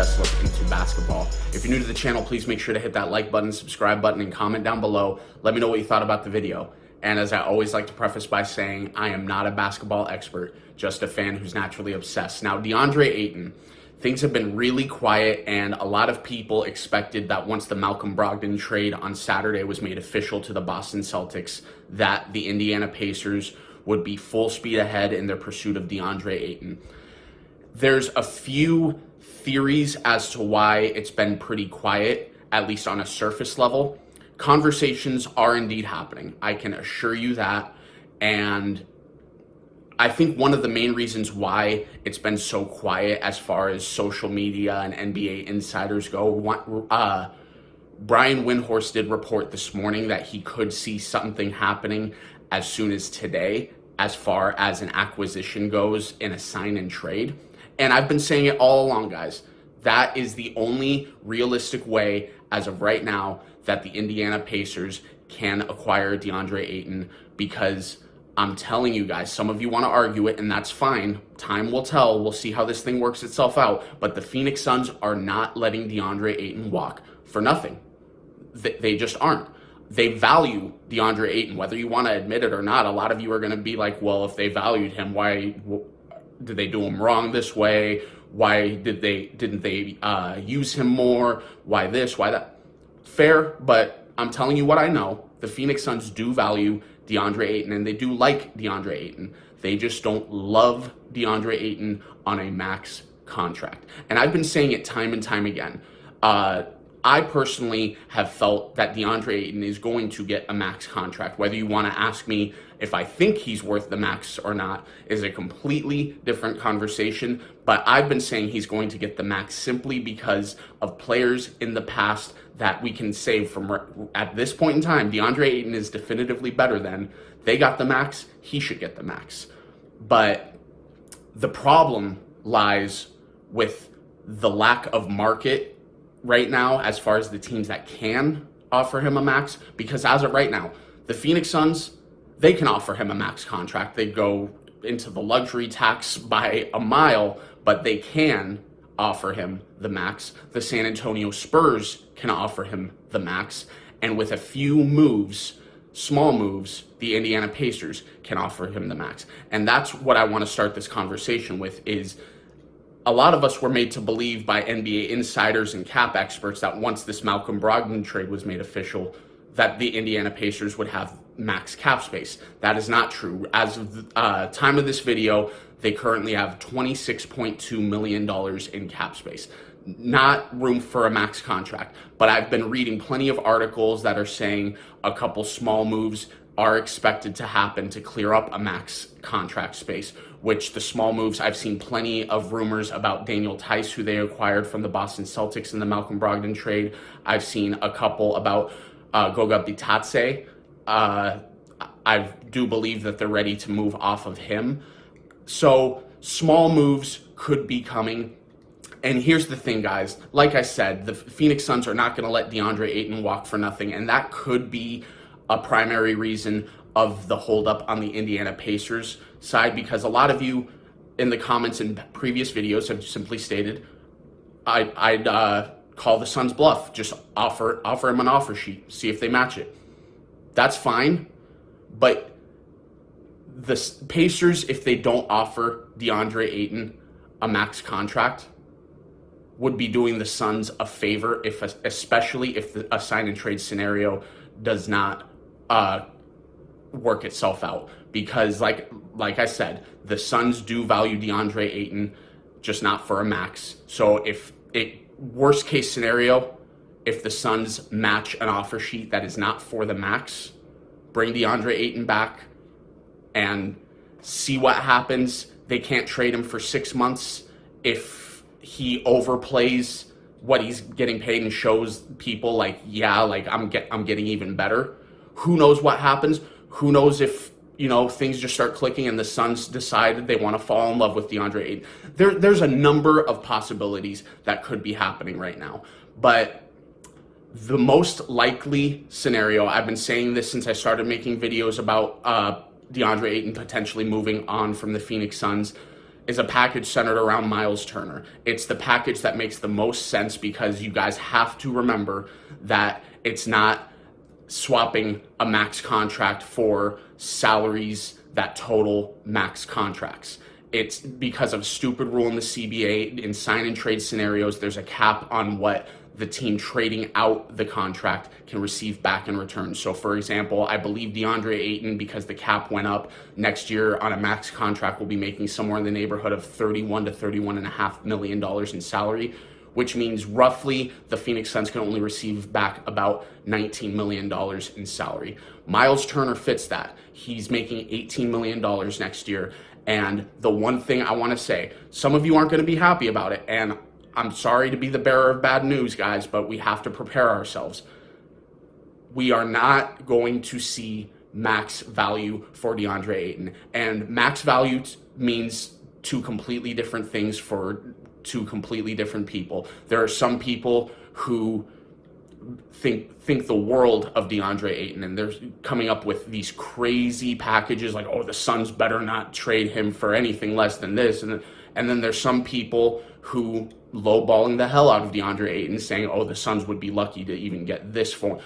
obsessed look into basketball. If you're new to the channel, please make sure to hit that like button, subscribe button, and comment down below. Let me know what you thought about the video. And as I always like to preface by saying, I am not a basketball expert, just a fan who's naturally obsessed. Now, Deandre Ayton, things have been really quiet, and a lot of people expected that once the Malcolm Brogdon trade on Saturday was made official to the Boston Celtics, that the Indiana Pacers would be full speed ahead in their pursuit of Deandre Ayton. There's a few theories as to why it's been pretty quiet, at least on a surface level. Conversations are indeed happening. I can assure you that. And I think one of the main reasons why it's been so quiet as far as social media and NBA insiders go, Brian Windhorst did report this morning that he could see something happening as soon as today as far as an acquisition goes in a sign and trade. And I've been saying it all along, guys. That is the only realistic way as of right now that the Indiana Pacers can acquire Deandre Ayton, because I'm telling you guys, some of you want to argue it, and that's fine. Time will tell. We'll see how this thing works itself out. But the Phoenix Suns are not letting Deandre Ayton walk for nothing. They just aren't. They value Deandre Ayton, whether you want to admit it or not. A lot of you are going to be like, well, if they valued him, why did they do him wrong this way? Why didn't they use him more? Why this? Why that? Fair, but I'm telling you what I know. The Phoenix Suns do value Deandre Ayton, and they do like Deandre Ayton. They just don't love Deandre Ayton on a max contract. And I've been saying it time and time again. I personally have felt that Deandre Ayton is going to get a max contract. Whether you want to ask me if I think he's worth the max or not is a completely different conversation. But I've been saying he's going to get the max simply because of players in the past that we can say from at this point in time, Deandre Ayton is definitively better than. They got the max, he should get the max. But the problem lies with the lack of market right now as far as the teams that can offer him a max, because as of right now, the Phoenix Suns, they can offer him a max contract. They go into the luxury tax by a mile, but they can offer him the max. The San Antonio Spurs can offer him the max, and with a few moves, small moves, the Indiana Pacers can offer him the max. And that's what I want to start this conversation with. Is a lot of us were made to believe by NBA insiders and cap experts that once this Malcolm Brogdon trade was made official, that the Indiana Pacers would have max cap space. That is not true. As of the time of this video, they currently have $26.2 million in cap space. Not room for a max contract. But I've been reading plenty of articles that are saying a couple small moves are expected to happen to clear up a max contract space, which the small moves, I've seen plenty of rumors about Daniel Tice, who they acquired from the Boston Celtics in the Malcolm Brogdon trade. I've seen a couple about Goga Bitadze. I do believe that they're ready to move off of him. So small moves could be coming. And here's the thing, guys. Like I said, the Phoenix Suns are not going to let Deandre Ayton walk for nothing, and that could be a primary reason of the holdup on the Indiana Pacers side, because a lot of you in the comments in previous videos have simply stated, I'd call the Suns bluff. Just offer him an offer sheet, see if they match it. That's fine, but the Pacers, if they don't offer Deandre Ayton a max contract, would be doing the Suns a favor, especially if a sign and trade scenario does not work itself out. Because like I said, the Suns do value Deandre Ayton, just not for a max. So if worst case scenario, if the Suns match an offer sheet that is not for the max, bring Deandre Ayton back and see what happens. They can't trade him for 6 months. If he overplays what he's getting paid and shows people like, yeah, like I'm getting even better, who knows what happens? Who knows if, things just start clicking and the Suns decide they want to fall in love with Deandre Ayton. There's a number of possibilities that could be happening right now. But the most likely scenario, I've been saying this since I started making videos about DeAndre Ayton potentially moving on from the Phoenix Suns, is a package centered around Miles Turner. It's the package that makes the most sense because you guys have to remember that it's not swapping a max contract for salaries that total max contracts. It's because of a stupid rule in the CBA. In sign and trade scenarios, there's a cap on what the team trading out the contract can receive back in return. So for example, I believe Deandre Ayton, because the cap went up next year on a max contract, will be making somewhere in the neighborhood of $31 to $31.5 million in salary, which means roughly the Phoenix Suns can only receive back about $19 million in salary. Miles Turner fits that. He's making $18 million next year. And the one thing I want to say, some of you aren't going to be happy about it, and I'm sorry to be the bearer of bad news, guys, but we have to prepare ourselves. We are not going to see max value for Deandre Ayton. And max value means two completely different things for two completely different people. There are some people who think the world of Deandre Ayton, and they're coming up with these crazy packages like, oh, the Suns better not trade him for anything less than this. And then there's some people who lowballing the hell out of Deandre Ayton, saying, oh, the Suns would be lucky to even get this for him.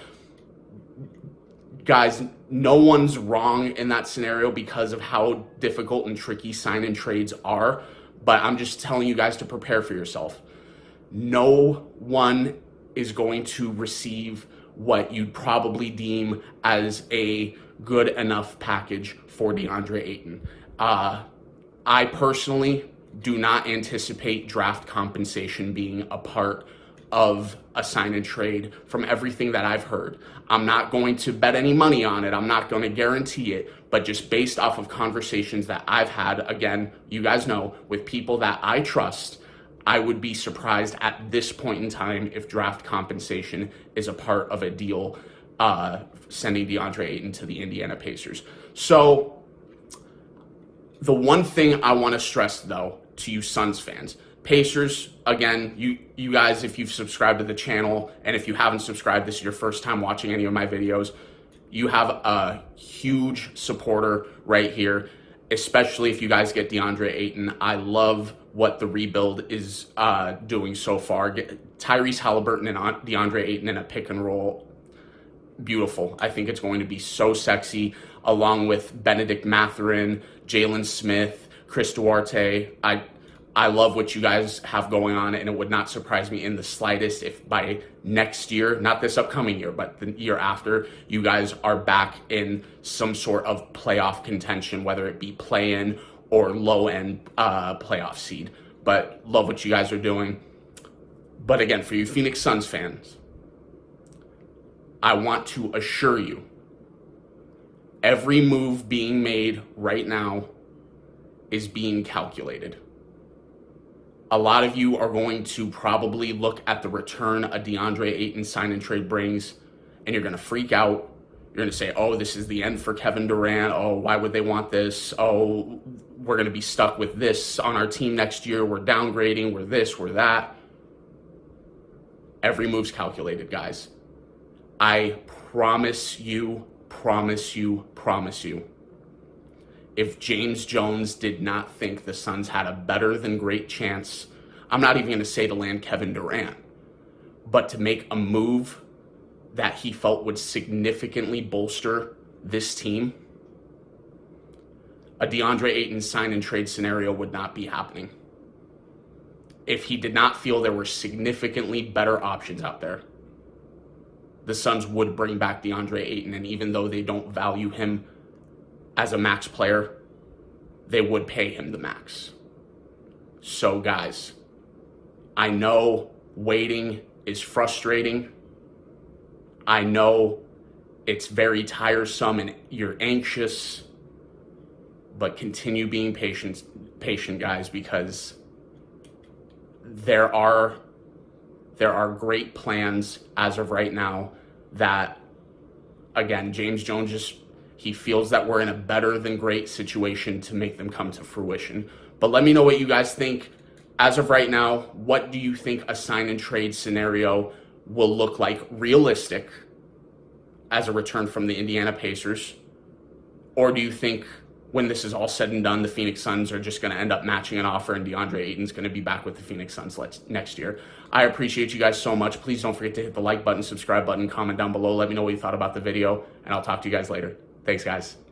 Guys, no one's wrong in that scenario because of how difficult and tricky sign and trades are, but I'm just telling you guys to prepare for yourself. No one is going to receive what you'd probably deem as a good enough package for Deandre Ayton. I personally do not anticipate draft compensation being a part of a sign and trade from everything that I've heard. I'm not going to bet any money on it. I'm not going to guarantee it, but just based off of conversations that I've had, again, you guys know, with people that I trust, I would be surprised at this point in time if draft compensation is a part of a deal sending Deandre Ayton to the Indiana Pacers. So the one thing I want to stress, though, to you Suns fans, Pacers, again, you guys, if you've subscribed to the channel, and if you haven't subscribed, this is your first time watching any of my videos, you have a huge supporter right here, especially if you guys get Deandre Ayton. I love what the rebuild is doing so far. Tyrese Halliburton and Deandre Ayton in a pick and roll, beautiful. I think it's going to be so sexy, along with Benedict Mathurin, Jalen Smith, Chris Duarte. I love what you guys have going on, and it would not surprise me in the slightest if by next year, not this upcoming year, but the year after, you guys are back in some sort of playoff contention, whether it be play-in or low-end playoff seed. But love what you guys are doing. But again, for you Phoenix Suns fans, I want to assure you, every move being made right now is being calculated. A lot of you are going to probably look at the return a Deandre Ayton sign and trade brings, and you're going to freak out. You're going to say, oh, this is the end for Kevin Durant. Oh, why would they want this? Oh, we're going to be stuck with this on our team next year. We're downgrading. We're this, we're that. Every move's calculated, guys. I promise you. If James Jones did not think the Suns had a better than great chance, I'm not even going to say to land Kevin Durant, but to make a move that he felt would significantly bolster this team, a Deandre Ayton sign and trade scenario would not be happening. If he did not feel there were significantly better options out there, the Suns would bring back Deandre Ayton, and even though they don't value him as a max player, they would pay him the max. So guys, I know waiting is frustrating. I know it's very tiresome and you're anxious, but continue being patient, guys, because there are great plans as of right now that, again, James Jones he feels that we're in a better than great situation to make them come to fruition. But let me know what you guys think. As of right now, what do you think a sign and trade scenario will look like realistic as a return from the Indiana Pacers? Or do you think when this is all said and done, the Phoenix Suns are just going to end up matching an offer, and Deandre Ayton's going to be back with the Phoenix Suns next year. I appreciate you guys so much. Please don't forget to hit the like button, subscribe button, comment down below. Let me know what you thought about the video, and I'll talk to you guys later. Thanks, guys.